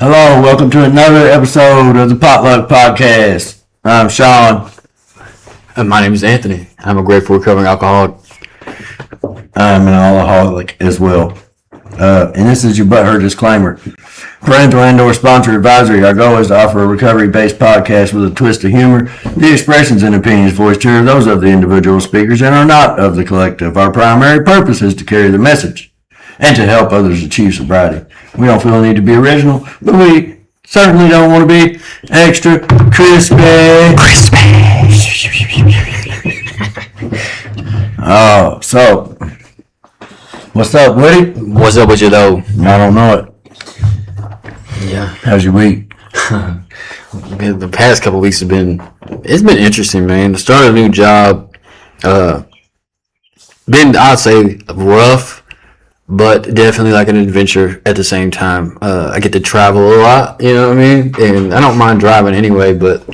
Hello, welcome to another episode of the Potluck Podcast. I'm Sean. My name is Anthony. I'm a grateful recovering alcoholic. I'm an alcoholic as well. And this is your butthurt disclaimer. Parental and/or sponsor advisory. Our goal is to offer a recovery-based podcast with a twist of humor. The expressions and opinions voiced here are those of the individual speakers and are not of the collective. Our primary purpose is to carry the message and to help others achieve sobriety. We don't feel the need to be original, but we certainly don't want to be extra crispy. Oh, so what's up, Woody? What's up with you, though? I don't know it. Yeah. How's your week? The past couple of weeks it's been interesting, man. To start a new job, been, I'd say, rough, but definitely like an adventure at the same time. I get to travel a lot, you know what I mean? And I don't mind driving anyway, but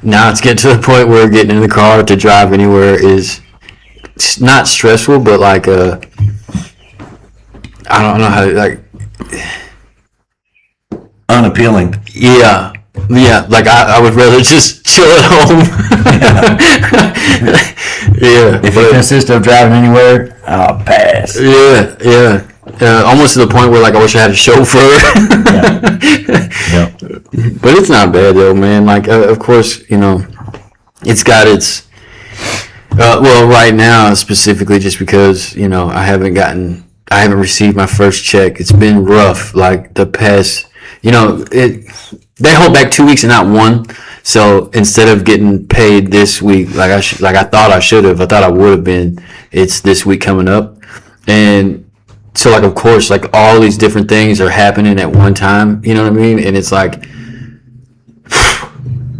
now it's getting to the point where getting in the car to drive anywhere is not stressful, but like, I don't know how to, like, unappealing. Yeah, like I would rather just chill at home. Yeah. If it consists of driving anywhere, I'll pass. Yeah. Almost to the point where like I wish I had a chauffeur. Yeah. But it's not bad though, man. Like of course, you know, it's got its. Well, right now specifically, just because you know I haven't received my first check. It's been rough. Like the past. You know, they hold back 2 weeks and not one. So instead of getting paid this week, like I thought I should have, I thought I would have been. It's this week coming up, and so like of course, like all these different things are happening at one time. You know what I mean? And it's like,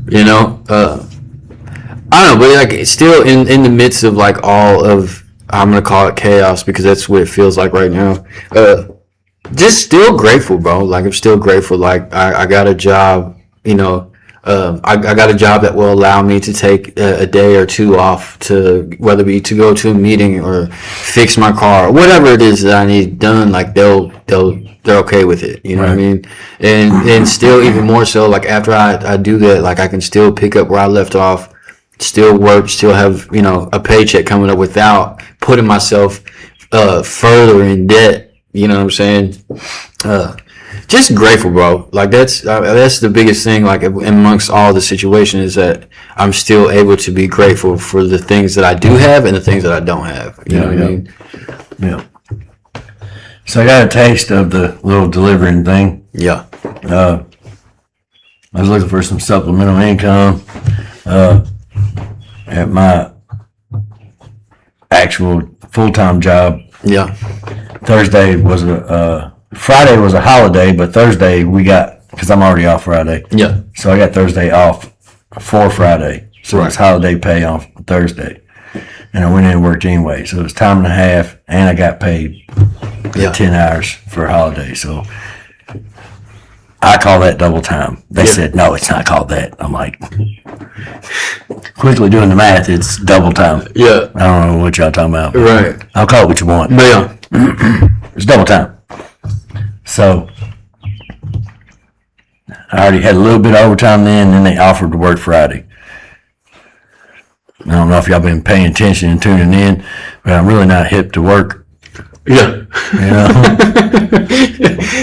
you know, I don't know, but like it's still in the midst of like all of, I'm gonna call it chaos because that's what it feels like right now. Just still grateful, bro. Like I'm still grateful. Like I got a job, you know. I got a job that will allow me to take a day or two off to whether it be to go to a meeting or fix my car or whatever it is that I need done. Like they're okay with it. You know what I mean? And still even more so. Like after I do that, like I can still pick up where I left off, still work, still have you know a paycheck coming up without putting myself further in debt. You know what I'm saying? Just grateful, bro. Like that's the biggest thing. Like amongst all the situation is that I'm still able to be grateful for the things that I do have and the things that I don't have. You know what I mean? Yeah. So I got a taste of the little delivering thing. Yeah. I was looking for some supplemental income at my actual full-time job. Yeah. Friday was a holiday, but Thursday we got, because I'm already off Friday. Yeah. So I got Thursday off for Friday. So Right. it's holiday pay on Thursday. And I went in and worked anyway. So it was time and a half, and I got paid 10 hours for a holiday. So I call that double time. They said, no, it's not called that. I'm like, quickly doing the math, it's double time. Yeah. I don't know what y'all talking about. Right. I'll call it what you want. But yeah. It's double time. So I already had a little bit of overtime then they offered to work Friday. I don't know if y'all been paying attention and tuning in, but I'm really not hip to work. Yeah. You know?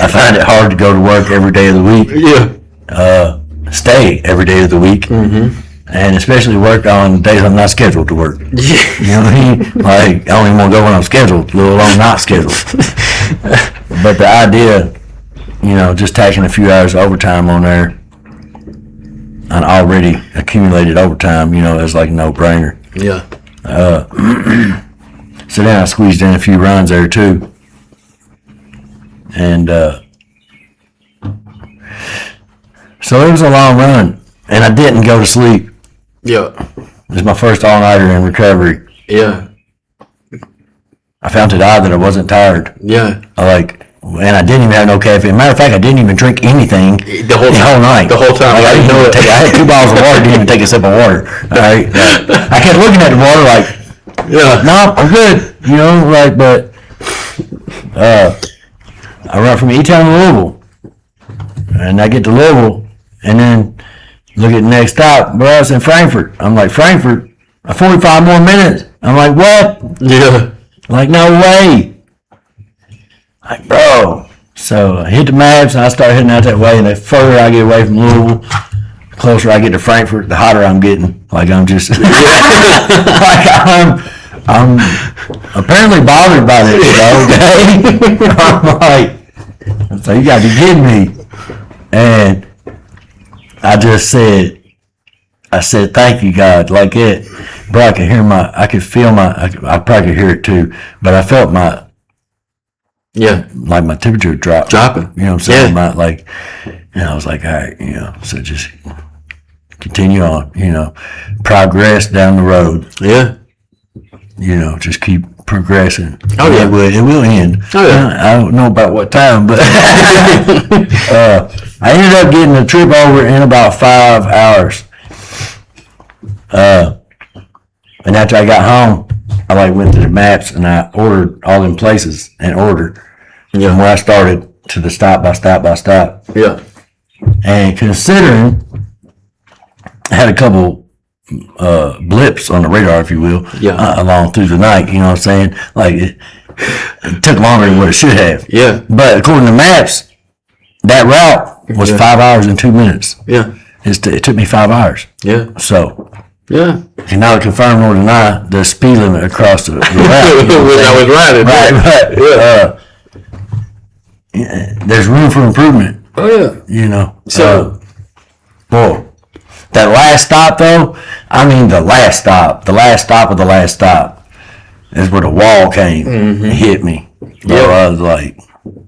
I find it hard to go to work every day of the week. Yeah. Stay every day of the week. Mm-hmm. And especially work on days I'm not scheduled to work. You know what I mean? Like, I don't even want to go when I'm scheduled, let alone not scheduled. But the idea, you know, just tacking a few hours of overtime on there, on already accumulated overtime, you know, is like a no-brainer. Yeah. So then I squeezed in a few runs there too. And so it was a long run. And I didn't go to sleep. Yeah. It was my first all-nighter in recovery. Yeah. I found it odd that I wasn't tired. Yeah. And I didn't even have no caffeine. Matter of fact, I didn't even drink anything the whole night. The whole time. Like, I didn't know it. I had 2 bottles of water, didn't even take a sip of water. All right. I kept looking at the water like, no, I'm good. You know, like, but I run from E-Town to Louisville. and I get to Louisville, and then look at the next stop. Bro, I was in Frankfurt. I'm like, Frankfurt? 45 more minutes. I'm like, what? Yeah. Like, no way. Like, bro. So I hit the maps, and I start heading out that way, and the further I get away from Louisville, the closer I get to Frankfurt, the hotter I'm getting. Like, I'm just, like, I'm apparently bothered by this, okay? I'm like, so you got to be kidding me. And I just said, thank you, God, like it. Bro, I could feel I probably could hear it too, but I felt like my temperature dropping. You know what I'm saying? I was like, all right, so just continue on, progress down the road. Yeah. Just keep progressing. Oh, yeah. It will end. Oh, yeah. I don't know about what time, but I ended up getting the trip over in about 5 hours. And after I got home, I went to the maps and I ordered all them places in order. Yeah. From where I started to the stop by stop by stop. Yeah. And considering I had a couple blips on the radar, if you will, along through the night, you know what I'm saying? Like it took longer than what it should have. Yeah. But according to maps, that route was 5 hours and 2 minutes. Yeah. It took me 5 hours. Yeah. So. Yeah. And now to confirm or deny the speed limit across the route. I was riding. Right. There's room for improvement. Oh yeah. So, boy, that last stop though. I mean, the last stop of the last stop is where the wall came and hit me. Yeah. I was like,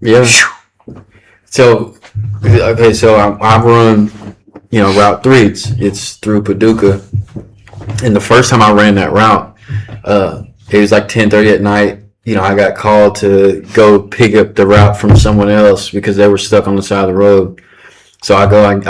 yeah. Whew. So, okay, so I run, Route 3. It's through Paducah. And the first time I ran that route, it was like 10:30 at night. I got called to go pick up the route from someone else because they were stuck on the side of the road. So I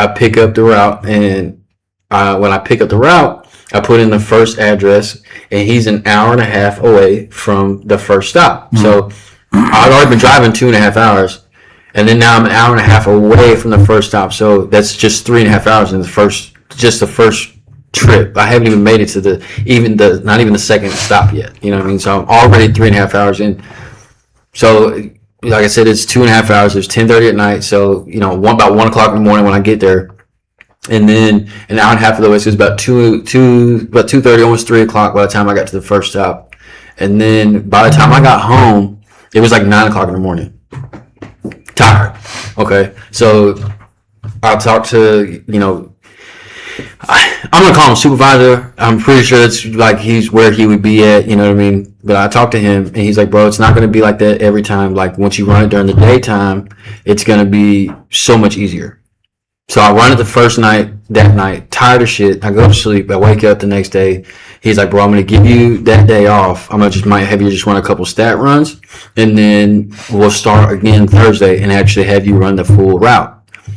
pick up the route, and when I pick up the route, I put in the first address, and he's an hour and a half away from the first stop. Mm-hmm. So I'd already been driving 2.5 hours, and then now I'm an hour and a half away from the first stop. So that's just 3.5 hours in the first trip. I haven't even made it to not even the second stop yet. You know what I mean? So I'm already 3.5 hours in. So like I said, it's 2.5 hours. It's 10:30 at night. So about 1 o'clock in the morning when I get there, and then an hour and a half of the way. So it's about 2:30, almost 3 o'clock by the time I got to the first stop. And then by the time I got home, it was like 9 o'clock in the morning. Tired. Okay. So I talked to I'm gonna call him supervisor. I'm pretty sure it's like he's where he would be at, you know what I mean? But I talked to him, and he's like, bro, it's not gonna be like that every time. Like once you run it during the daytime, it's gonna be so much easier. So I run it the first night, that night, tired of shit. I go to sleep. I wake up the next day. He's like, bro, I'm gonna give you that day off. I'm gonna might have you just run a couple stat runs, and then we'll start again Thursday and actually have you run the full route.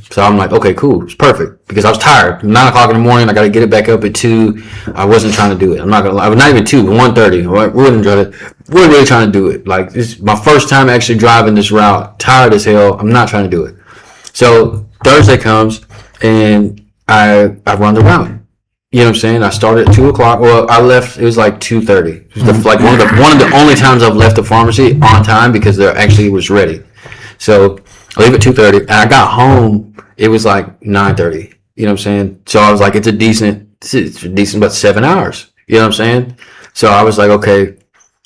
So I'm like, okay, cool. It's perfect because I was tired. 9 o'clock in the morning. I got to get it back up at 2. I wasn't trying to do it. I'm not going to lie. I was not even 2, 1:30. We wasn't really trying to do it. Like, this is my first time actually driving this route. Tired as hell. I'm not trying to do it. So Thursday comes and I run the route. You know what I'm saying? I started at 2 o'clock. Well, I left. It was like 2:30. It was like one of the only times I've left the pharmacy on time because they actually was ready. So I leave at 2:30, and I got home. It was like 9:30. You know what I'm saying? So I was like, it's a decent about 7 hours. You know what I'm saying? So I was like, okay.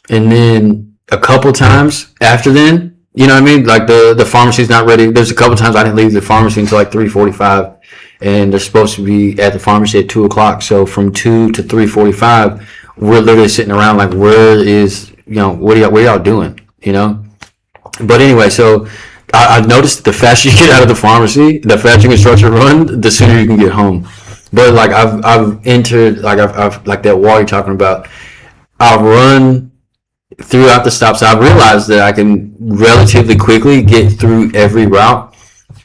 And then a couple times after then, you know what I mean? Like the pharmacy's not ready. There's a couple times I didn't leave the pharmacy until like 3:45, and they're supposed to be at the pharmacy at 2 o'clock. So from 2 to 3:45, we're literally sitting around like, where is, what are y'all doing? But anyway, so I noticed the faster you get out of the pharmacy, the faster you can start your run, the sooner you can get home. But like I've entered, like I've like that wall you're talking about, I'll run throughout the stops. I've realized that I can relatively quickly get through every route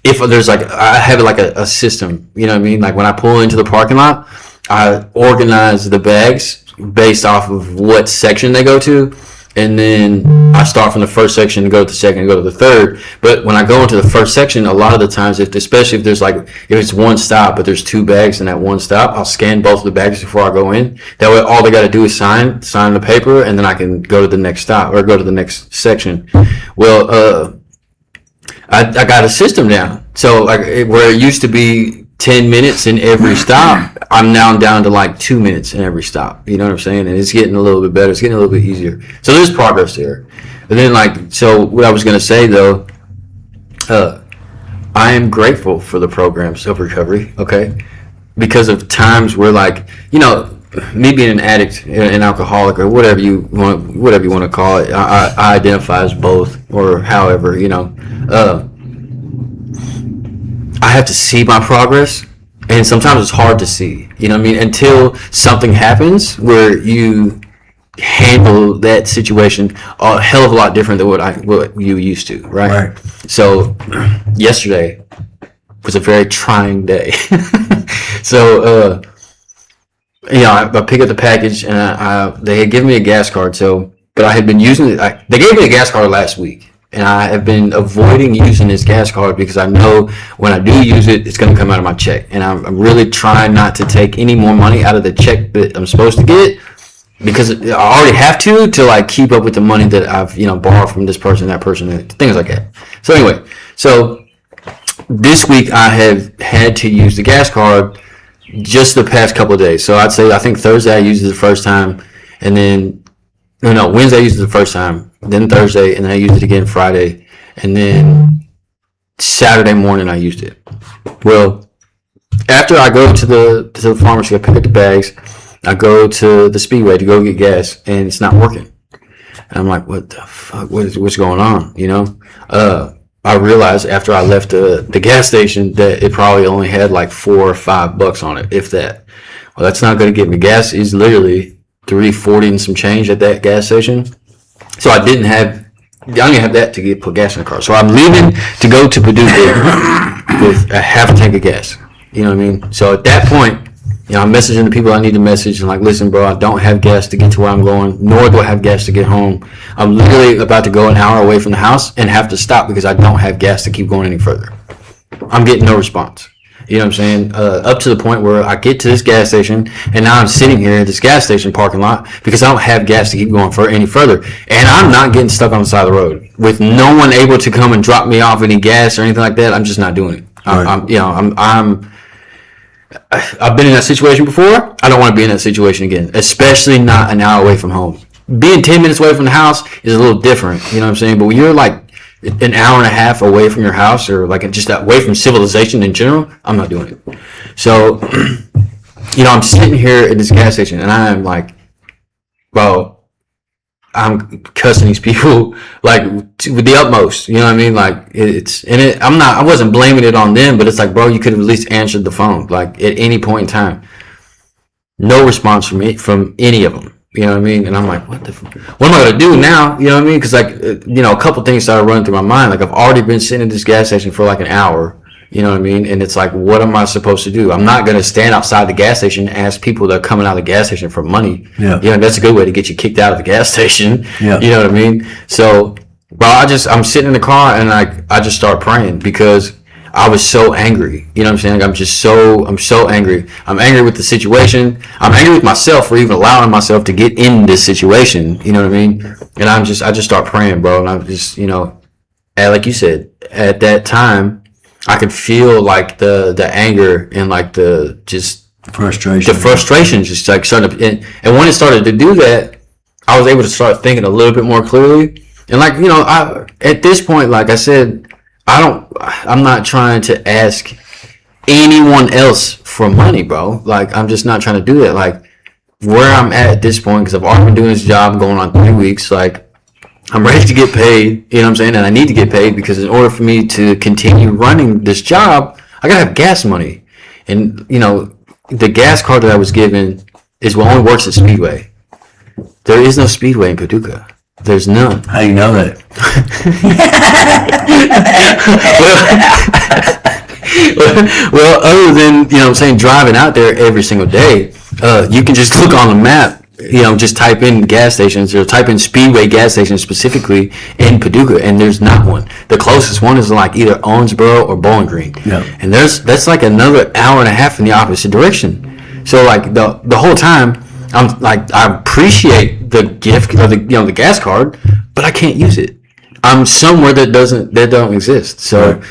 if there's I have like a system, you know what I mean? Like when I pull into the parking lot, I organize the bags based off of what section they go to. and then I start from the first section and go to the second and go to the third. But when I go into the first section, a lot of the times, especially if there's if it's one stop, but there's 2 bags in that one stop, I'll scan both of the bags before I go in. That way, all they got to do is sign the paper, and then I can go to the next stop or go to the next section. Well, I got a system down. So where it used to be 10 minutes in every stop, I'm now down to 2 minutes in every stop. You know what I'm saying? And it's getting a little bit better. It's getting a little bit easier. So there's progress there. And then so what I was going to say though, I am grateful for the programs of recovery. Okay. Because of times where me being an addict, an alcoholic, or whatever you want to call it, I identify as both, or however, I have to see my progress, and sometimes it's hard to see, until something happens where you handle that situation a hell of a lot different than what you used to, right? So yesterday was a very trying day. So I pick up the package, and they had given me a gas card. But I had been using it. They gave me a gas card last week, and I have been avoiding using this gas card because I know when I do use it, it's going to come out of my check, and I'm really trying not to take any more money out of the check that I'm supposed to get, because I already have to keep up with the money that I've borrowed from this person, that person, things like that. So anyway, this week I have had to use the gas card just the past couple of days. So I think Thursday I used it the first time, and then Wednesday I used it the first time, then Thursday, and then I used it again Friday, and then Saturday morning I used it. Well, after I go to the pharmacy, I pick up the bags, I go to the Speedway to go get gas, and it's not working. And I'm like, what the fuck? What's going on? I realized after I left the gas station that it probably only had $4 or $5 on it, if that. Well, that's not going to get me. Gas is literally $3.40 and some change at that gas station. So I didn't have that to put gas in the car. So I'm leaving to go to Paducah with a half a tank of gas. You know what I mean? So at that point, I'm messaging the people I need to message, and listen, bro, I don't have gas to get to where I'm going, nor do I have gas to get home. I'm literally about to go an hour away from the house and have to stop because I don't have gas to keep going any further. I'm getting no response. You know what I'm saying? Up to the point where I get to this gas station, and now I'm sitting here at this gas station parking lot because I don't have gas to keep going any further. And I'm not getting stuck on the side of the road with no one able to come and drop me off any gas or anything like that. I'm just not doing it. I've been in that situation before. I don't want to be in that situation again, especially not an hour away from home. Being 10 minutes away from the house is a little different, you know what I'm saying? But when you're an hour and a half away from your house, or just away from civilization in general, I'm not doing it. So, I'm sitting here at this gas station, and I'm bro, I'm cussing these people with the utmost, you know what I mean? I wasn't blaming it on them, but it's bro, you could have at least answered the phone at any point in time. No response from any of them, you know what I mean? And I'm what am I gonna do now? You know what I mean? Because a couple things started running through my mind. I've already been sitting at this gas station for an hour. You know what I mean? And it's what am I supposed to do? I'm not going to stand outside the gas station and ask people that are coming out of the gas station for money. Yeah. That's a good way to get you kicked out of the gas station. Yeah. You know what I mean? So, bro, I'm sitting in the car, and I just start praying because I was so angry. You know what I'm saying? I'm so angry. I'm angry with the situation. I'm angry with myself for even allowing myself to get in this situation. You know what I mean? And I just start praying, bro. And I'm just, like you said, at that time, I could feel the anger and the frustration just started to, and when it started to do that, I was able to start thinking a little bit more clearly. And I at this point, like I said, I'm not trying to ask anyone else for money, bro. I'm just not trying to do that. Where I'm at this point, because I've already been doing this job going on 3 weeks, I'm ready to get paid, you know what I'm saying? And I need to get paid because in order for me to continue running this job, I gotta have gas money. And, the gas card that I was given is what only works at Speedway. There is no Speedway in Paducah. There's none. How do you know that? well, other than, driving out there every single day, you can just look on the map just type in gas stations or type in Speedway gas stations specifically in Paducah, and there's not one. The closest one is like either Owensboro or Bowling Green. Yeah. And that's like another hour and a half in the opposite direction. So like the whole time, I'm like, I appreciate the gift of the gas card, but I can't use it. I'm somewhere that don't exist. So Right.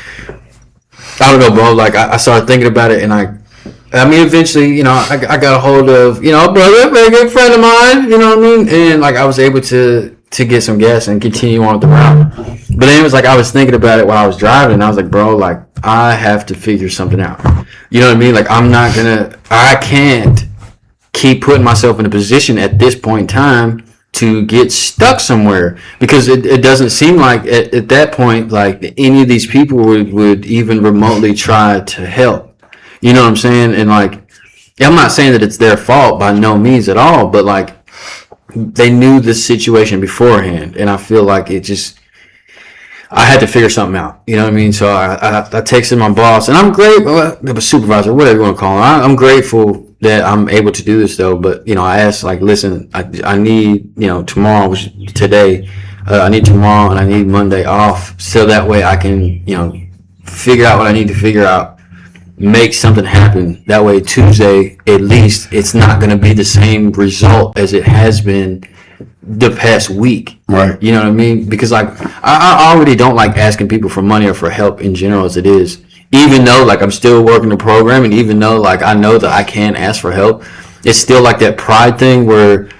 I don't know, bro. Like I started thinking about it, and I mean, eventually, I got a hold of, a brother, a very good friend of mine, you know what I mean? And, like, I was able to get some gas and continue on with the route. But then it was like, I was thinking about it while I was driving, and I was like, bro, like, I have to figure something out. You know what I mean? Like, I can't keep putting myself in a position at this point in time to get stuck somewhere, because it doesn't seem like at that point, like, any of these people would even remotely try to help. You know what I'm saying? And like, I'm not saying that it's their fault by no means at all, but like, they knew the situation beforehand, and I feel like I had to figure something out. You know what I mean? So I texted my boss, and I'm grateful, the supervisor, whatever you want to call him. I'm grateful that I'm able to do this though. But I asked, like, listen, I need tomorrow, which is today. I need tomorrow and I need Monday off, so that way I can figure out what I need to figure out. Make something happen. That way Tuesday, at least, it's not going to be the same result as it has been the past week. Right. You know what I mean? Because like, I already don't like asking people for money or for help in general as it is. Even though like I'm still working the program, and even though like I know that I can ask for help, it's still like that pride thing where,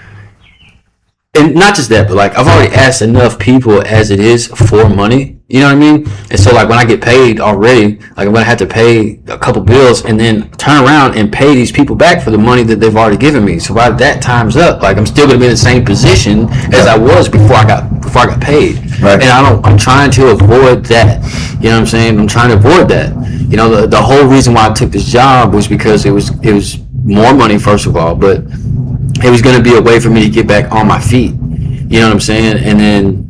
and not just that, but like I've already asked enough people as it is for money. You know what I mean? And so like when I get paid already, like I'm gonna have to pay a couple bills and then turn around and pay these people back for the money that they've already given me. So by that time's up, like I'm still gonna be in the same position as I was before I got paid. Right. And I'm trying to avoid that. You know what I'm saying? I'm trying to avoid that. The whole reason why I took this job was because it was more money, first of all, but it was gonna be a way for me to get back on my feet. You know what I'm saying? And then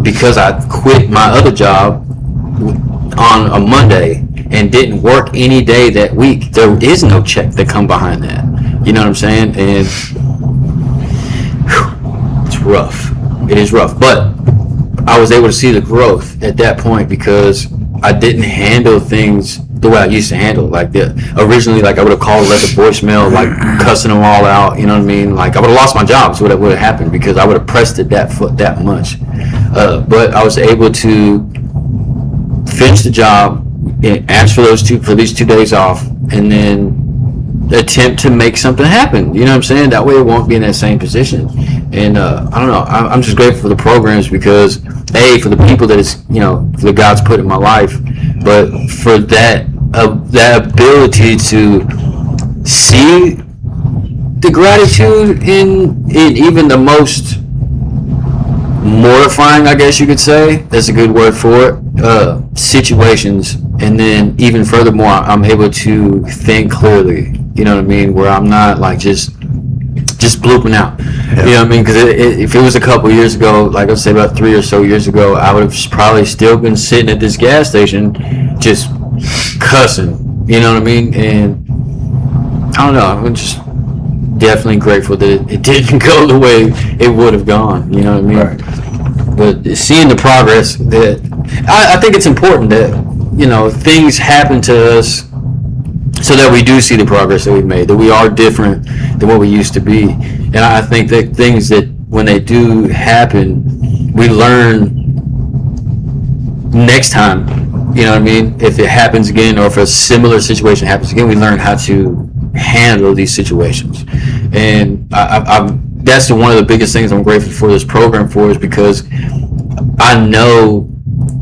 because I quit my other job on a Monday and didn't work any day that week, there is no check that come behind that. You know what I'm saying? And it's rough. It is rough. But I was able to see the growth at that point because I didn't handle things the way I used to handle. Like originally, like I would have called, left a voicemail, like cussing them all out. You know what I mean? Like I would have lost my job. So what would have happened, because I would have pressed it that much. But I was able to finish the job and ask for these 2 days off, and then attempt to make something happen. You know what I'm saying? That way it won't be in that same position. And I don't know. I'm just grateful for the programs because for the people that that God's put in my life, but for that ability to see the gratitude in even the most mortifying, I guess you could say, that's a good word for it, situations. And then even furthermore, I'm able to think clearly, you know what I mean, where I'm not like just blooping out. Yeah. You know what I mean? Because if it was a couple years ago, like I'd say about 3 or so years ago, I would have probably still been sitting at this gas station just cussing, you know what I mean? And I don't know, I'm just definitely grateful that it didn't go the way it would have gone, you know what I mean? Right. But seeing the progress, that I think it's important that things happen to us so that we do see the progress that we've made, that we are different than what we used to be. And I think that things that when they do happen, we learn next time, you know what I mean? If it happens again, or if a similar situation happens again, we learn how to handle these situations. And that's one of the biggest things I'm grateful for this program for, is because I know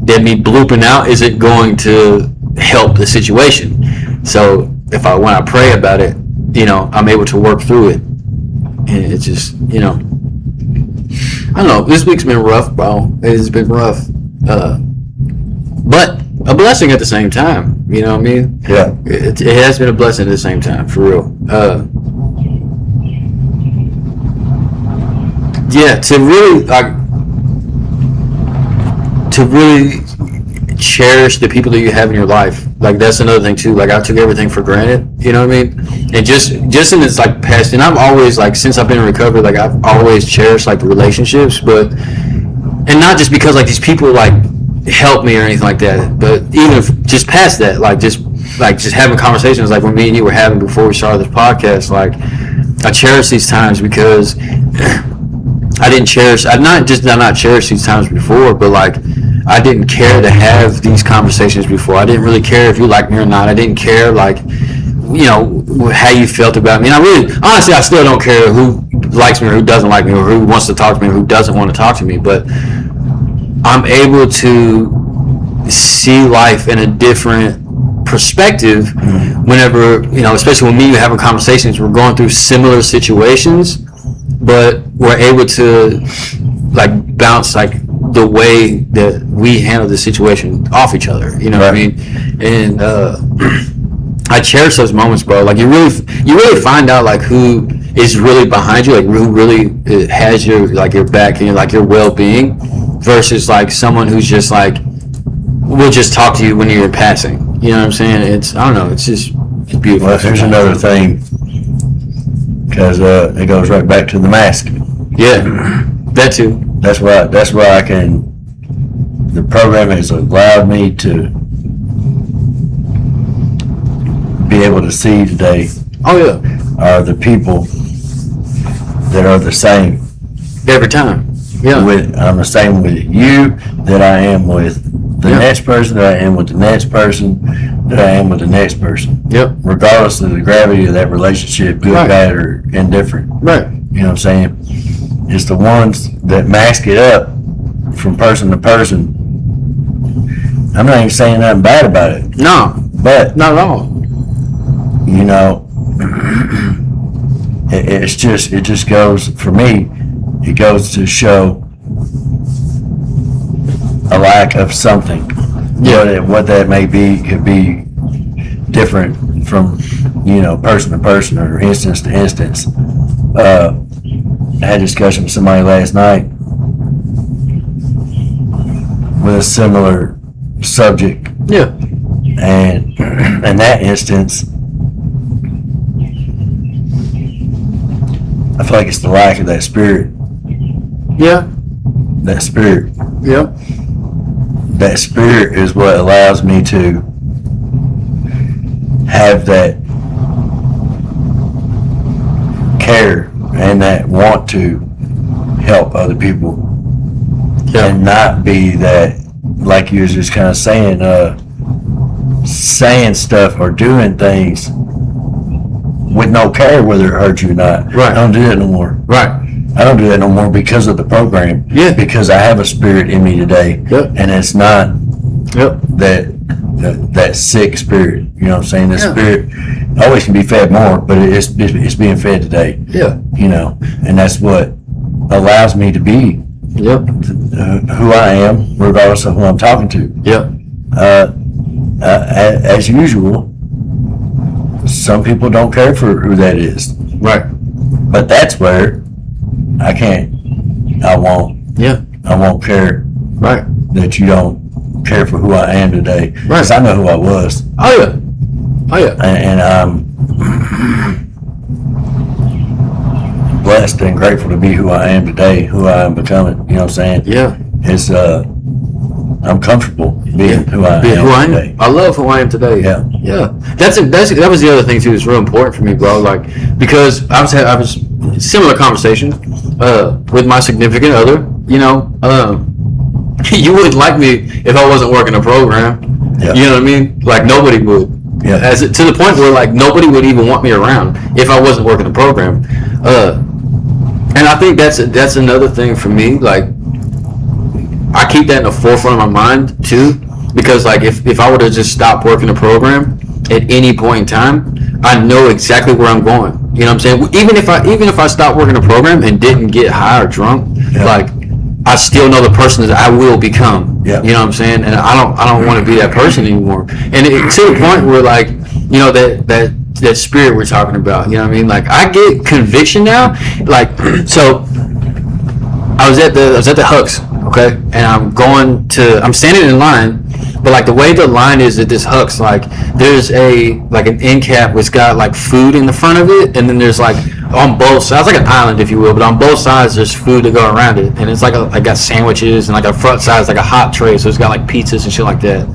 that me blooping out isn't going to help the situation. So when I pray about it, I'm able to work through it. And it's just, I don't know, this week's been rough, bro. It's been rough. But a blessing at the same time, you know what I mean? Yeah. It has been a blessing at the same time, for real. To really cherish the people that you have in your life, Like that's another thing too. Like I took everything for granted. You know what I mean? And just in this like past, and I've always like since I've been in recovery, like I've always cherished like the relationships, but and not just because like these people like help me or anything like that, but even if just past that, like just having conversations like when me and you were having before we started this podcast, like I cherish these times because I'd not cherish these times before, but like I didn't care to have these conversations before. I didn't really care if you liked me or not. I didn't care like, you know, how you felt about me. And honestly, I still don't care who likes me or who doesn't like me or who wants to talk to me or who doesn't want to talk to me, but I'm able to see life in a different perspective whenever, you know, especially when me and you having conversations, we're going through similar situations, but we're able to like bounce like the way that we handle the situation off each other, you know what I mean? And I cherish those moments, bro. Like you really find out like who is really behind you, like who really has your back and like your well-being versus like someone who's just like will just talk to you when you're passing. You know what I'm saying? I don't know, it's beautiful. Well, here's another thing, because it goes right back to the mask. Yeah, that too. That's why the program has allowed me to be able to see today. Oh yeah. Are the people that are the same every time. Yeah. I'm the same with you that I am with the next person, that I am with the next person, that I am with the next person. Yep. Regardless of the gravity of that relationship, good, bad, or indifferent. Right. You know what I'm saying? It's the ones that mask it up from person to person. I'm not even saying nothing bad about it. No. But not at all. You know, it just goes, for me, it goes to show a lack of something. Yeah. What that may be could be different from, you know, person to person or instance to instance. I had a discussion with somebody last night with a similar subject. Yeah. And in that instance, I feel like it's the lack of that spirit. Yeah. That spirit. Yeah. That spirit is what allows me to have that care and that want to help other people. Yeah. And not be that, like you was just kind of saying stuff or doing things with no care whether it hurts you or not. Right. I don't do that no more. Right. I don't do that no more because of the program. Yeah. Because I have a spirit in me today. Yep. And it's not yep. that sick spirit. You know what I'm saying? The spirit always can be fed more, but it's being fed today. Yeah. You know, and that's what allows me to be who I am, regardless of who I'm talking to. Yep. As usual, some people don't care for who that is. Right. But that's where I won't care. Right. That you don't care for who I am today. Right. Because I know who I was. Oh yeah. Oh yeah. And I'm blessed and grateful to be who I am today, who I am becoming. You know what I'm saying? Yeah. It's I'm comfortable being who I am today. I love who I am today. Yeah. Yeah. That was the other thing too. That's real important for me, bro. Like because I was similar conversation with my significant other. You know, you wouldn't like me if I wasn't working a program. Yeah. You know what I mean? Like nobody would. Yeah. To the point where like nobody would even want me around if I wasn't working the program. And I think that's another thing for me. Like I keep that in the forefront of my mind too, because like if I were to just stop working the program at any point in time, I know exactly where I'm going. You know what I'm saying? Even if I stopped working the program and didn't get high or drunk, like I still know the person that I will become. Yeah. You know what I'm saying? And I don't want to be that person anymore. And to the point where like, you know, that spirit we're talking about, you know what I mean? Like I get conviction now. Like so I was at the Hucks, okay? And I'm standing in line But like the way the line is at this Huck's, like there's like an end cap which got like food in the front of it, and then there's like on both sides, like an island if you will, but on both sides there's food to go around it, and it's like I got sandwiches, and like a front side is like a hot tray, so it's got like pizzas and shit like that.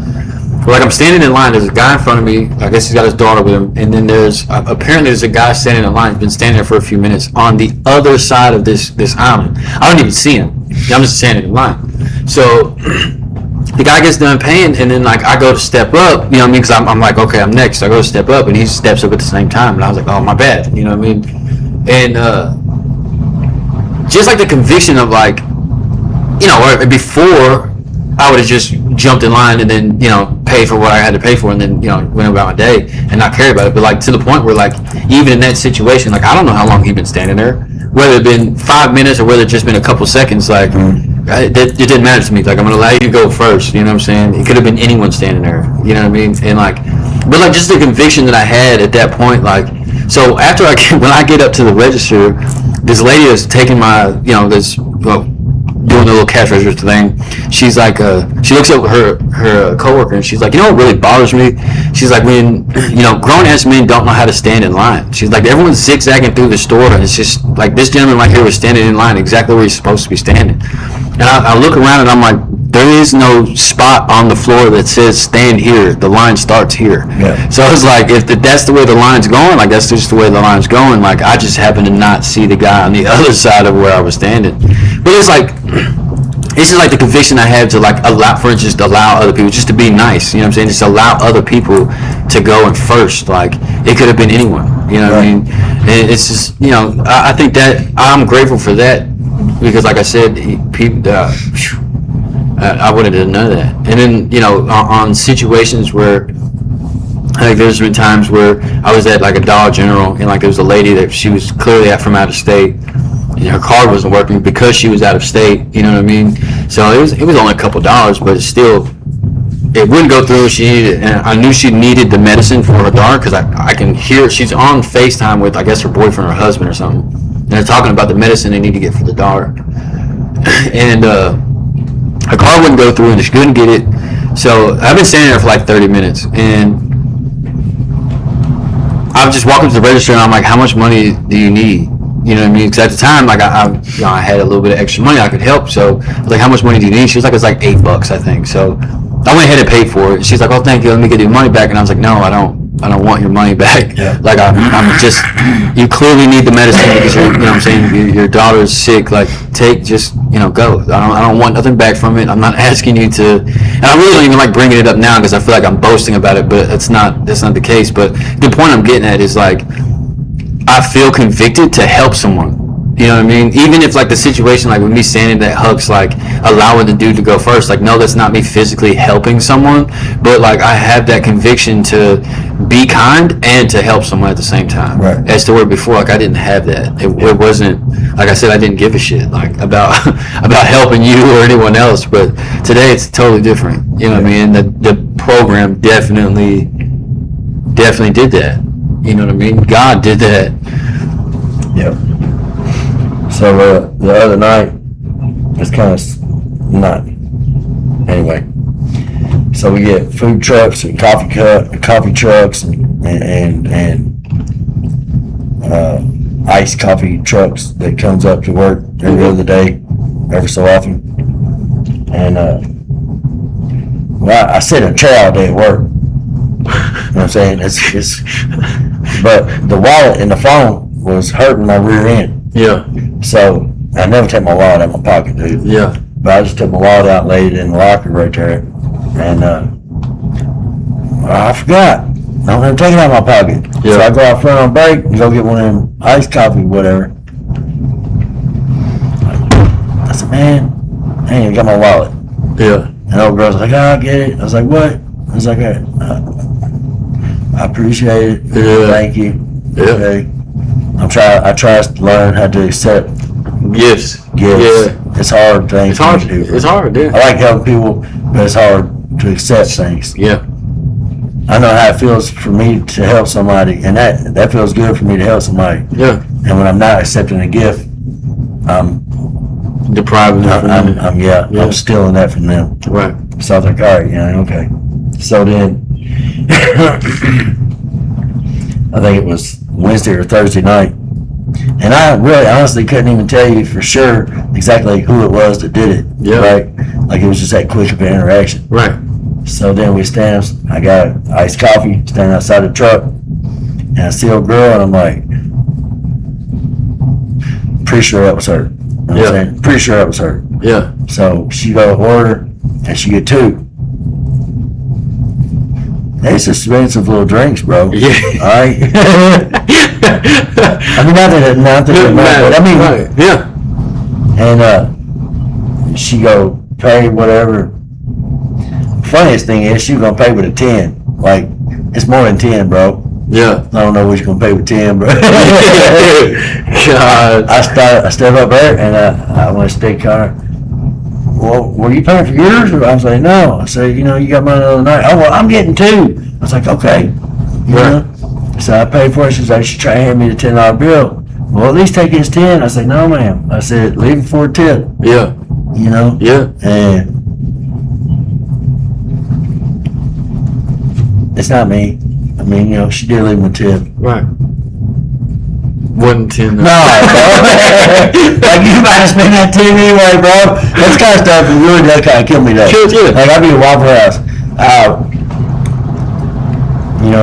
But like I'm standing in line, there's a guy in front of me. I guess he's got his daughter with him, and then apparently there's a guy standing in line. He's been standing there for a few minutes on the other side of this island. I don't even see him. I'm just standing in line. So the guy gets done paying, and then like I go to step up, you know what I mean? Because I'm like, okay, I'm next. I go to step up, and he steps up at the same time, and I was like, oh, my bad, you know what I mean? And just like the conviction of like, you know, before I would have just jumped in line and then, you know, paid for what I had to pay for, and then, you know, went about my day and not care about it. But like to the point where like even in that situation, like I don't know how long he'd been standing there, whether it been 5 minutes or whether it just been a couple seconds. Like it didn't matter to me. Like I'm gonna allow you to go first. You know what I'm saying? It could have been anyone standing there. You know what I mean? And like, but like just the conviction that I had at that point, like. So after when I get up to the register, this lady is taking my, you know, doing the little cash register thing. She's like, she looks at her coworker and she's like, you know what really bothers me? She's like, when, you know, grown ass men don't know how to stand in line. She's like, everyone's zigzagging through the store, and it's just like this gentleman right here was standing in line exactly where he's supposed to be standing. And I look around and I'm like, there is no spot on the floor that says stand here. The line starts here. Yeah. So I was like, if that's the way the line's going, like that's just the way the line's going. Like I just happen to not see the guy on the other side of where I was standing. But it's like, this is like the conviction I have to like allow other people just to be nice. You know what I'm saying? Just allow other people to go in first. Like it could have been anyone. You know what I mean? And it's just, you know, I think that I'm grateful for that because, like I said, people. I wouldn't have done none of that. And then, you know, on situations where, like, there's been times where I was at like a Dollar General, and like there was a lady that she was clearly from out of state, and her card wasn't working because she was out of state. You know what I mean? So it was only a couple dollars, but still, it wouldn't go through. She needed, and I knew she needed the medicine for her daughter because I can hear she's on FaceTime with, I guess, her boyfriend or husband or something, and they're talking about the medicine they need to get for the daughter, and her car wouldn't go through and she couldn't get it. So I've been standing there for like 30 minutes, and I'm just walking to the register and I'm like, how much money do you need? You know what I mean? Because at the time, like I had a little bit of extra money I could help. So I was like, how much money do you need? She was like, it's like $8, I think. So I went ahead and paid for it. She's like, oh, thank you. Let me get your money back. And I was like, no, I don't want your money back. Yeah. Like I'm just, you clearly need the medicine because you know what I'm saying, your daughter's sick. Like you know, go. I don't want nothing back from it. I'm not asking you to, and I really don't even like bringing it up now because I feel like I'm boasting about it, but that's not the case. But the point I'm getting at is like, I feel convicted to help someone. You know what I mean? Even if like the situation, like with me standing at Huck's, like allowing the dude to go first, like no, that's not me physically helping someone, but like I have that conviction to be kind and to help someone at the same time. Right. As to where before, like I didn't have that. It wasn't, like I said, I didn't give a shit like about helping you or anyone else. But today it's totally different. You know what I mean? The program definitely did that. You know what I mean? God did that. Yep. So the other night, it's kind of not. Anyway, so we get food trucks and coffee trucks and iced coffee trucks that comes up to work every other day, every so often. And well, I sit in a chair all day at work. You know what I'm saying? It's but the wallet and the phone was hurting my rear end. Yeah. So I never take my wallet out of my pocket, dude. Yeah. But I just took my wallet out, laid it in the locker right there, and I forgot. I don't ever take it out of my pocket. Yeah. So I go out front on break and go get one of them iced coffee, whatever. I said, man, I ain't even got my wallet. Yeah. And the old girl's like, oh, I get it. I was like, what? I was like, I appreciate it. Yeah. Thank you. Yeah. Okay. I try to learn how to accept gifts. Yeah. It's hard things to do. It's hard, dude. I like helping people, but it's hard to accept things. Yeah. I know how it feels for me to help somebody, and that feels good for me to help somebody. Yeah. And when I'm not accepting a gift, I'm depriving them from them. I'm stealing that from them. Right. So I was like, all right, yeah, okay. So then, I think it was Wednesday or Thursday night. And I really honestly couldn't even tell you for sure exactly who it was that did it. Yeah. Right? Like it was just that quick of an interaction. Right. So then I got iced coffee, standing outside the truck, and I see a girl, and I'm like, pretty sure that was her. You know what I'm saying? Pretty sure that was her. Yeah. So she go to order, and she get two. It's expensive little drinks, bro. Yeah. All right. I mean, not that it matters, but I mean, right. Yeah. And she go pay whatever. Funniest thing is she was gonna pay with a 10. Like it's more than 10, bro. Yeah. I don't know what you're gonna pay with 10, bro. God. I step up there and I went to steak counter. Well, were you paying for yours? Or I was like, no. I said, you got mine the other night. Oh, well, I'm getting two. I was like, okay. You know? So I paid for it. She's like, she tried to hand me the $10 bill. Well, at least take his 10. I said, no, ma'am. I said, leave it for a tip. Yeah. Yeah. And it's not me. I mean, she did leave me a tip. Right. Wasn't 10. No, bro. Like, you might have spent that 10 anyway, bro. That's kind of stuff that really does kind of kill me, though. Yeah. Like, I'll be at Waffle House.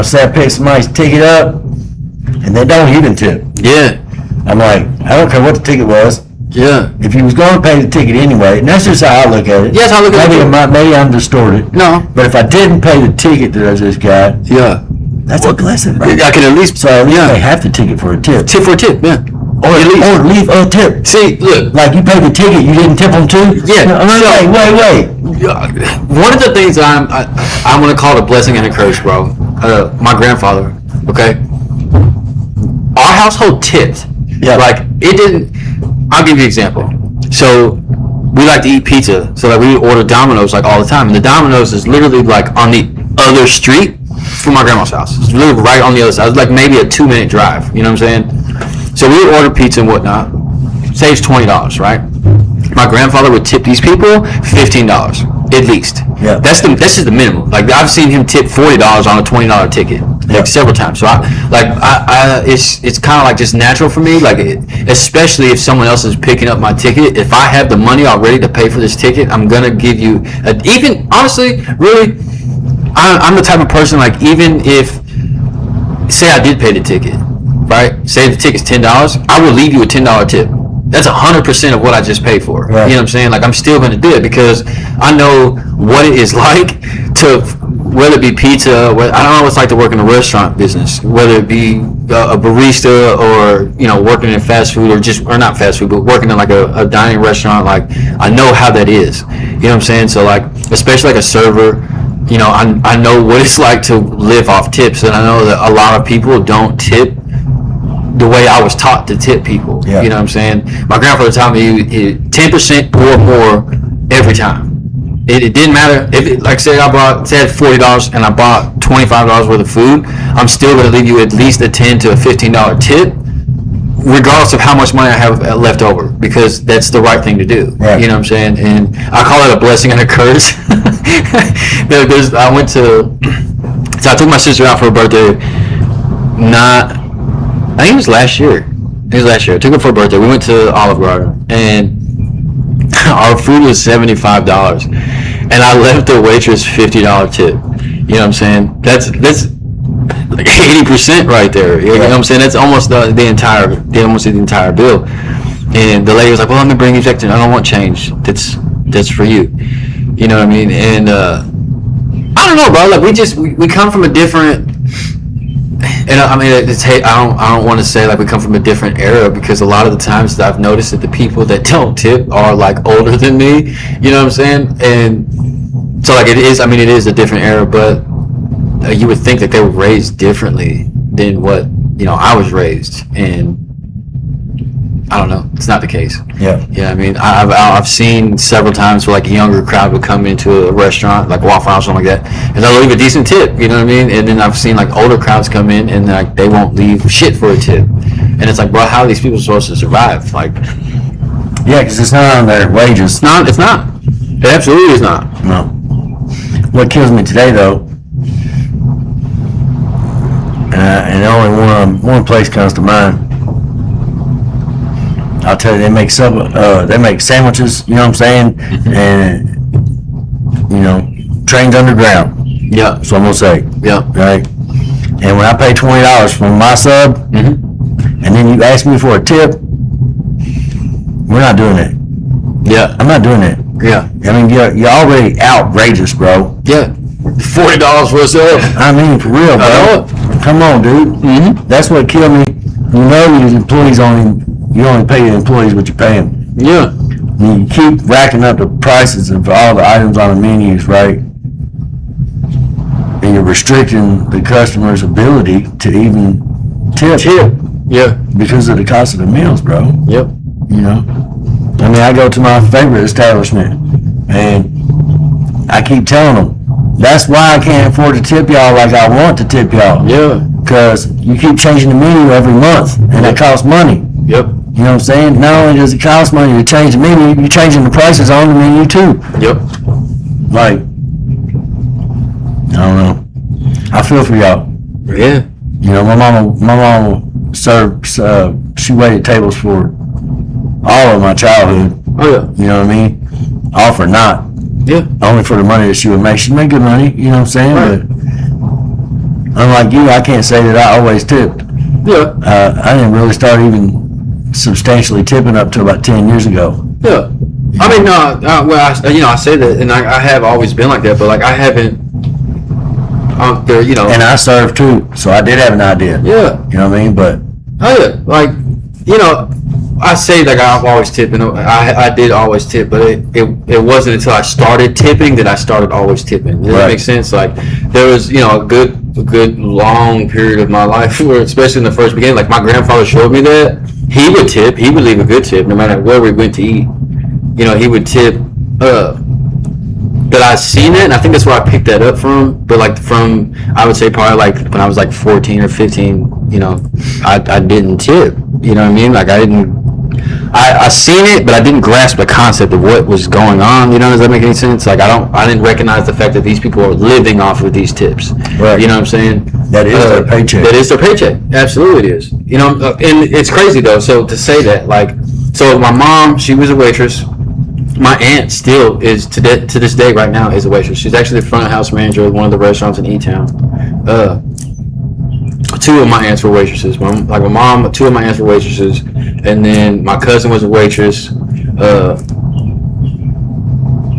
Say I pick somebody's ticket up, and they don't even tip. Yeah. I'm like, I don't care what the ticket was. Yeah. If you was going to pay the ticket anyway, and that's just how I look at it. Yes, I look at it. Maybe I'm distorted. No. But if I didn't pay the ticket that I just got, Yeah. that's a blessing, bro. I can at least. So at least pay half the ticket for a tip. Tip for a tip, yeah. Or leave a tip. See, look. Like you paid the ticket, you didn't tip them too? Yeah. No, wait. One of the things I'm going to call it a blessing and a curse, bro. My grandfather, okay? Our household tipped. Yeah. Like, it didn't. I'll give you an example. So, we like to eat pizza. So, like, we order Domino's, like, all the time. And the Domino's is literally, like, on the other street from my grandma's house. It's literally right on the other side. It's like maybe a 2-minute drive. You know what I'm saying? So, we would order pizza and whatnot. Saves $20, right? My grandfather would tip these people $15 at least. Yeah. That's just the minimum. Like I've seen him tip $40 on a $20 ticket, like several times. So it's kind of like just natural for me. Like especially if someone else is picking up my ticket, if I have the money already to pay for this ticket, I'm gonna give you even honestly, really, I'm the type of person like even if say I did pay the ticket, right? Say the ticket's $10, I will leave you a $10 tip. That's 100% of what I just paid for. Right. You know what I'm saying? Like I'm still going to do it because I know what it is like to, whether it be pizza, I don't know what it's like to work in a restaurant business, whether it be a barista or, working in fast food or not fast food, but working in like a dining restaurant. Like I know how that is. You know what I'm saying? So like, especially like a server, I know what it's like to live off tips, and I know that a lot of people don't tip the way I was taught to tip people. Yeah. You know what I'm saying? My grandfather taught me 10% or more every time. It didn't matter if like say I had $40 and I bought $25 worth of food, I'm still going to leave you at least a $10 to a $15 tip, regardless of how much money I have left over, because that's the right thing to do. Right. You know what I'm saying? And I call it a blessing and a curse. So I took my sister out for her birthday. I think it was last year. I took her for her birthday. We went to Olive Garden, and our food was $75, and I left the waitress $50 tip. You know what I'm saying? That's like 80% right there. You know what I'm saying? That's almost the entire bill. And the lady was like, "Well, let me bring you back. I don't want change. That's for you." You know what I mean? And I don't know, bro. Like we come from a different. And I mean, I don't want to say like we come from a different era, because a lot of the times that I've noticed that the people that don't tip are like older than me. You know what I'm saying? And so like it is a different era, but you would think that they were raised differently than what I was raised, and I don't know. It's not the case. Yeah. Yeah. I mean, I've seen several times where like a younger crowd would come into a restaurant, like Waffle House or something like that, and they'll leave a decent tip. You know what I mean? And then I've seen like older crowds come in and like they won't leave shit for a tip, and it's like, bro, how are these people supposed to survive? Like, Yeah, because it's not on their wages. it's not. It absolutely is not. No. What kills me today, though, and only one place comes to mind. I'll tell you, they make sandwiches. You know what I'm saying? And trains underground. Yeah. That's what I'm gonna say. Yeah. Right. And when I pay $20 for my sub, and then you ask me for a tip, we're not doing it. Yeah. I'm not doing it. Yeah. I mean, you're already outrageous, bro. Yeah. $40 for a sub. I mean, for real, bro. Come on, dude. That's what killed me. You know, your employees you only pay your employees what you pay them. Yeah. And you keep racking up the prices of all the items on the menus, right? And you're restricting the customer's ability to even tip. Yeah. Because of the cost of the meals, bro. Yep. You know? I mean, I go to my favorite establishment, and I keep telling them, that's why I can't afford to tip y'all like I want to tip y'all. Yeah. Because you keep changing the menu every month, and that costs money. Yep. You know what I'm saying? Not only does it cost money to change the menu, you're changing the prices on the menu too. Yep. Like, I don't know. I feel for y'all. Yeah. You know, my mama served, she waited tables for all of my childhood. Oh yeah. You know what I mean? All for naught. Yeah. Only for the money that she would make. She'd make good money, you know what I'm saying? Right. But unlike you, I can't say that I always tipped. Yeah. I didn't really start even substantially tipping up to about 10 years ago. Yeah. I mean, no. I say that, and I have always been like that, but like I haven't. And I served too, so I did have an idea. Yeah. You know what I mean? But oh yeah, like I say like I've always tipped, and I did always tip, but it wasn't until I started tipping that I started always tipping. Does that make sense? Like there was a good long period of my life where, especially in the first beginning, like my grandfather showed me that he would tip, he would leave a good tip no matter where we went to eat. He would tip. But I seen it, and I think that's where I picked that up from. But like I would say probably like when I was like 14 or 15, I didn't tip. You know what I mean? Like I seen it, but I didn't grasp the concept of what was going on. Does that make any sense? Like I didn't recognize the fact that these people are living off of these tips. Right. You know what I'm saying? That is their paycheck. That is their paycheck. Absolutely it is. And it's crazy though. So to say that, so my mom, she was a waitress. My aunt still is to this day right now is a waitress. She's actually the front of house manager of one of the restaurants in E-Town. Two of my aunts were waitresses. My mom, two of my aunts were waitresses, and then my cousin was a waitress.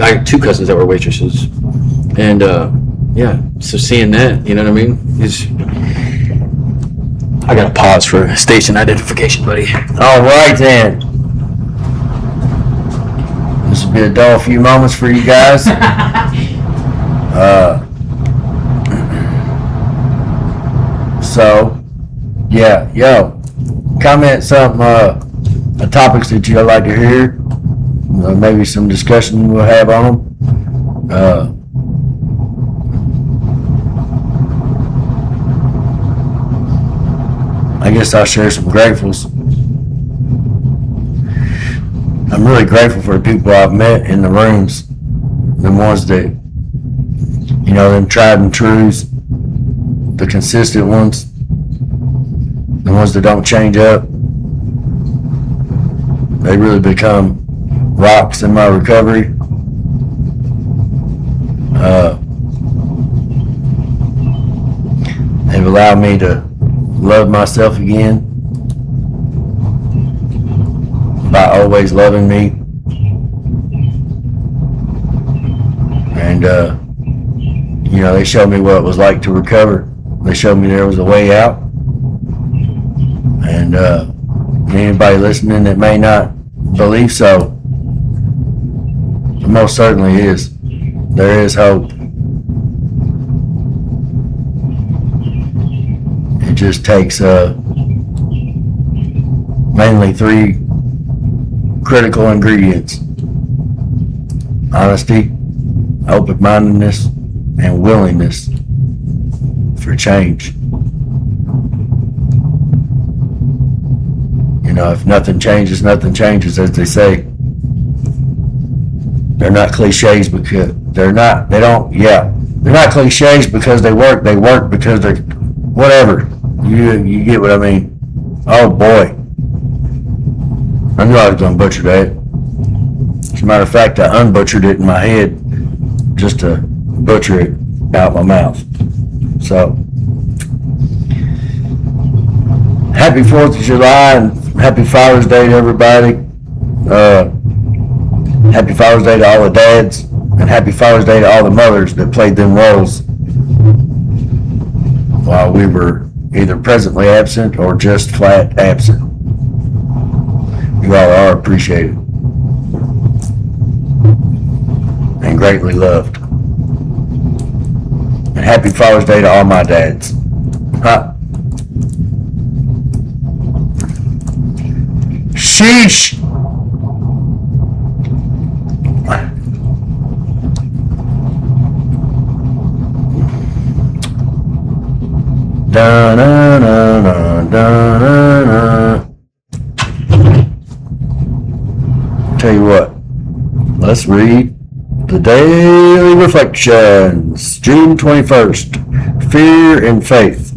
I had two cousins that were waitresses, and so seeing that, you know what I mean? I got to pause for station identification, buddy. all right then. This will be a dull few moments for you guys. So, yeah, comment some topics that you'd like to hear. Maybe some discussion we'll have on them. I guess I'll share some gratefuls. I'm really grateful for the people I've met in the rooms, the ones that, them tried and trues, the consistent ones, the ones that don't change up. They really become rocks in my recovery. They've allowed me to love myself again by always loving me. And they showed me what it was like to recover. They showed me there was a way out. And anybody listening that may not believe so, there most certainly is. There is hope. It just takes mainly three critical ingredients: honesty, open-mindedness, and willingness for change. If nothing changes, as they say. They're not cliches because they don't They're not cliches because they work because they're whatever. You get what I mean? Oh boy. I knew I was going to butcher that. As a matter of fact, I unbutchered it in my head just to butcher it out my mouth. So, happy 4th of July and happy Father's Day to everybody. Happy Father's Day to all the dads and happy Father's Day to all the mothers that played them roles while we were either presently absent or just flat absent. You all are appreciated and greatly loved. And happy Father's Day to all my dads. Huh? Sheesh! Da na na na da na na. Tell you what, let's read the Daily Reflections, June 21st, Fear and Faith.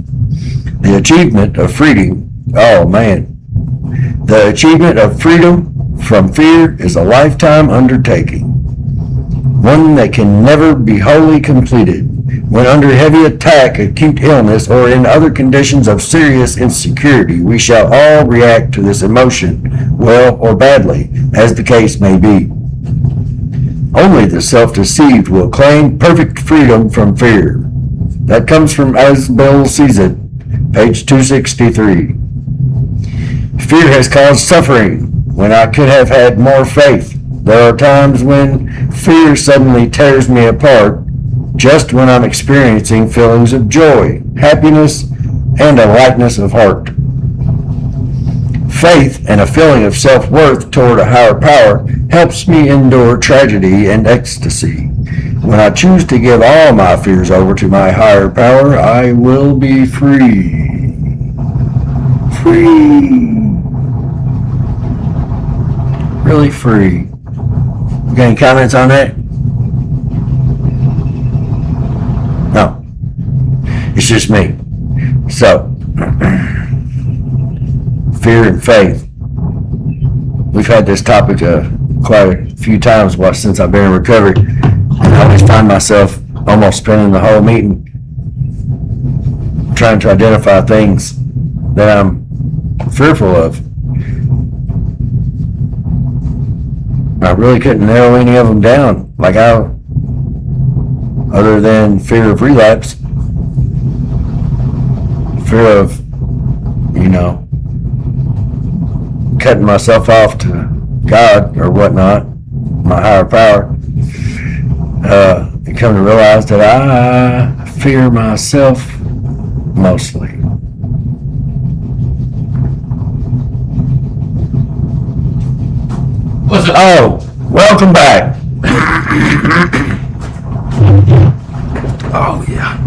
The achievement of freedom, oh man. The achievement of freedom from fear is a lifetime undertaking, one that can never be wholly completed. When under heavy attack, acute illness, or in other conditions of serious insecurity, we shall all react to this emotion, well or badly, as the case may be. Only the self-deceived will claim perfect freedom from fear. That comes from As Bill Sees It, page 263. Fear has caused suffering when I could have had more faith. There are times when fear suddenly tears me apart, just when I'm experiencing feelings of joy, happiness, and a lightness of heart. Faith and a feeling of self-worth toward a higher power helps me endure tragedy and ecstasy. When I choose to give all my fears over to my higher power, I will be free. Free. Really free. You got any comments on that? No. It's just me. So, fear and faith. We've had this topic quite a few times since I've been in recovery, and I always find myself almost spending the whole meeting trying to identify things that I'm fearful of. I really couldn't narrow any of them down, other than fear of relapse, fear of, cutting myself off to God or whatnot, my higher power, and come to realize that I fear myself mostly. What's up? Oh, welcome back. Oh, yeah.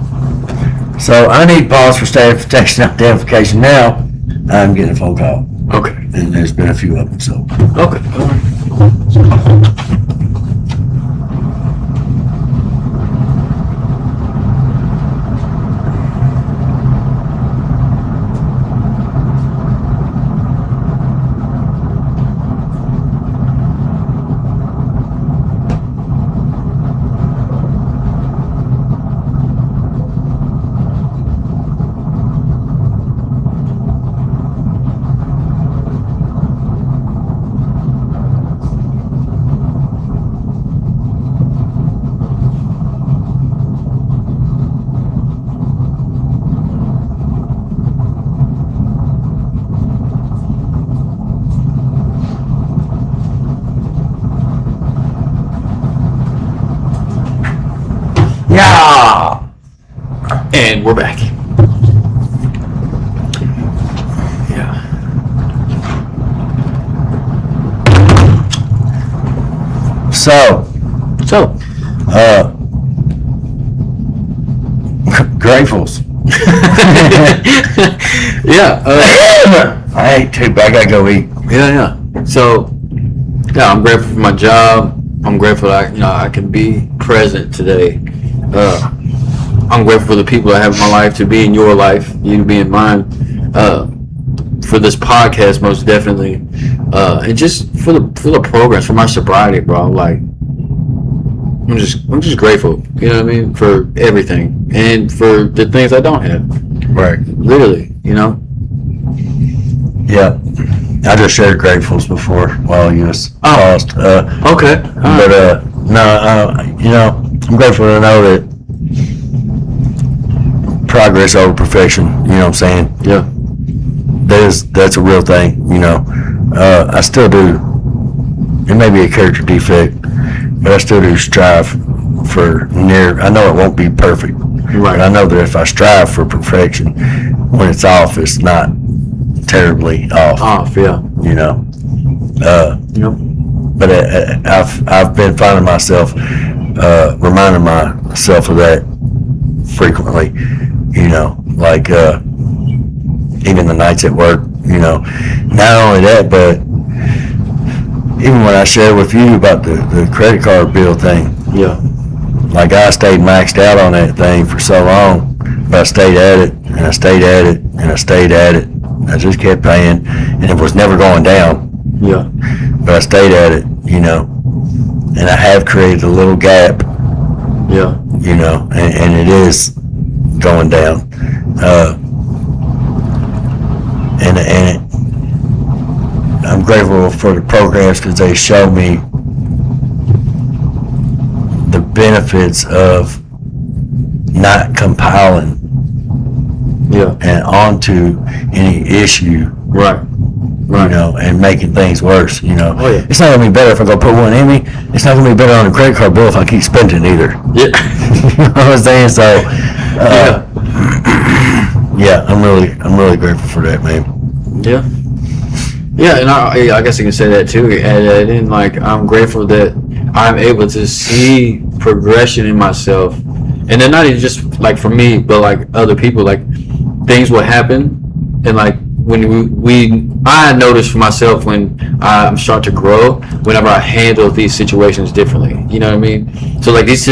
So I need pause for station identification now. I'm getting a phone call. Okay. And there's been a few of them, so. Okay. Yeah. And we're back. Yeah. So, gratefuls. Yeah. I ate too, but I gotta go eat. Yeah. So, yeah, I'm grateful for my job. I'm grateful that I can be present today. I'm grateful for the people I have in my life to be in your life, you to be in mine. For this podcast, most definitely, and just for the programs, for my sobriety, bro. Like, I'm just grateful. You know what I mean, for everything and for the things I don't have. Right. Literally, you know. Yeah. I just shared gratefuls before while you was paused. Okay. But you know, I'm grateful to know that progress over perfection. You know what I'm saying? Yeah. That's a real thing. You know, I still do. It may be a character defect, but I still do strive for near. I know it won't be perfect, Right. but I know that if I strive for perfection, when it's off, it's not terribly off. Off. Yeah. You know. Yep. But I've been finding myself reminding myself of that frequently. You know, like even the nights at work. You know, not only that, but even when I shared with you about the credit card bill thing. Yeah. Like I stayed maxed out on that thing for so long, but I stayed at it and I stayed at it and I stayed at it. I just kept paying, and it was never going down. Yeah. But I stayed at it, you know, and I have created a little gap, Yeah. you know, and it is going down. And I'm grateful for the programs because they show me the benefits of not compiling Yeah. and onto any issue, Right. you know, and making things worse, you know. Oh, yeah. It's not going to be better if I go put one in me. It's not going to be better on a credit card bill if I keep spending either. Yeah. You know what I'm saying? So, Yeah. yeah, I'm really grateful for that, man. Yeah. Yeah, and I guess I can say that too. And like, I'm grateful that I'm able to see progression in myself, and then not even just like for me, but like other people. Like things will happen, and like when I notice for myself when I'm starting to grow, whenever I handle these situations differently. You know what I mean? So like these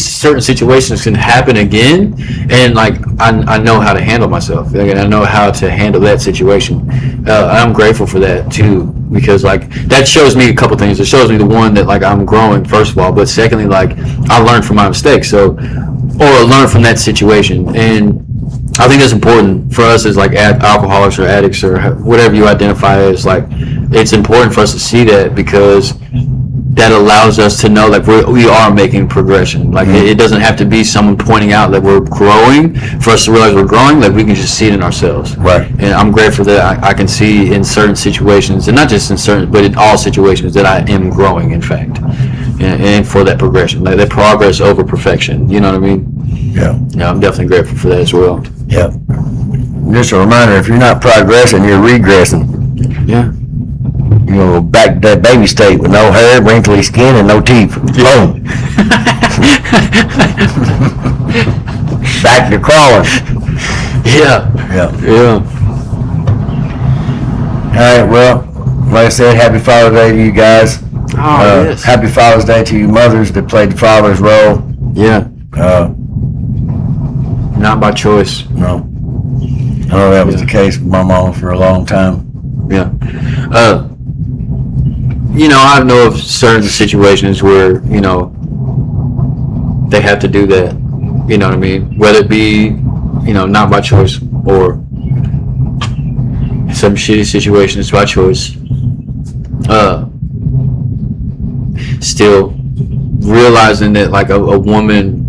certain situations can happen again, and like I know how to handle myself, and I know how to handle that situation. I'm grateful for that too, because like that shows me a couple things. It shows me the one that like I'm growing first of all, but secondly like I learned from my mistakes, or learn from that situation. And I think it's important for us as like alcoholics or addicts or whatever you identify as. Like, it's important for us to see that, because that allows us to know like we are making progression. Like it doesn't have to be someone pointing out that we're growing for us to realize we're growing. Like we can just see it in ourselves. Right. And I'm grateful that I can see in certain situations, and not just in certain, but in all situations, that I am growing. In fact, and for that progression, like that progress over perfection. You know what I mean? Yeah. Yeah, I'm definitely grateful for that as well. Yeah. Just a reminder, if you're not progressing, you're regressing. Yeah. You're going to go back to that baby state with no hair, wrinkly skin, and no teeth. Boom. Back to crawling. Yeah. Yeah. Yeah. All right, well, like I said, happy Father's Day to you guys. Oh, yes. Happy Father's Day to you mothers that played the father's role. Yeah. Not by choice. No. I know that was the case with my mom for a long time. Yeah. You know, I know of certain situations where, you know, they have to do that. You know what I mean? Whether it be, you know, not by choice, or some shitty situations by choice. Still realizing that like a woman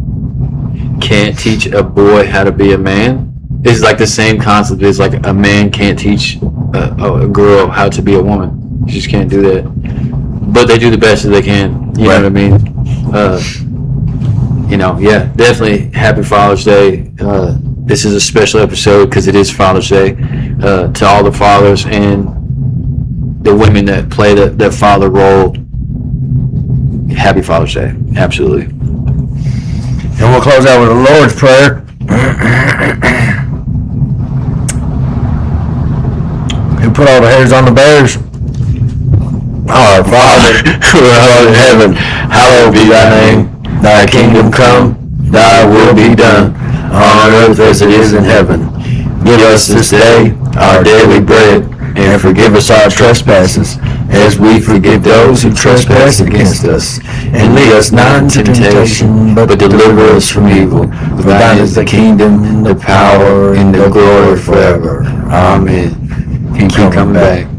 can't teach a boy how to be a man is like the same concept as like a man can't teach a girl how to be a woman. You just can't do that. But they do the best that they can. You know what I mean? You know, yeah, definitely happy Father's Day. This is a special episode because it is Father's Day. To all the fathers and the women that play that father role, happy Father's Day. Absolutely. And we'll close out with the Lord's Prayer. Who put all the hairs on the bears? Our Father, who art in heaven, hallowed be thy name. Thy kingdom come, thy will be done, on earth as it is in heaven. Give us this day our daily bread, and forgive us our trespasses, as we forgive those who trespass against us. And lead us not into temptation, but deliver us from evil. For thine is the kingdom, the power, and the glory forever. Amen. And keep coming back.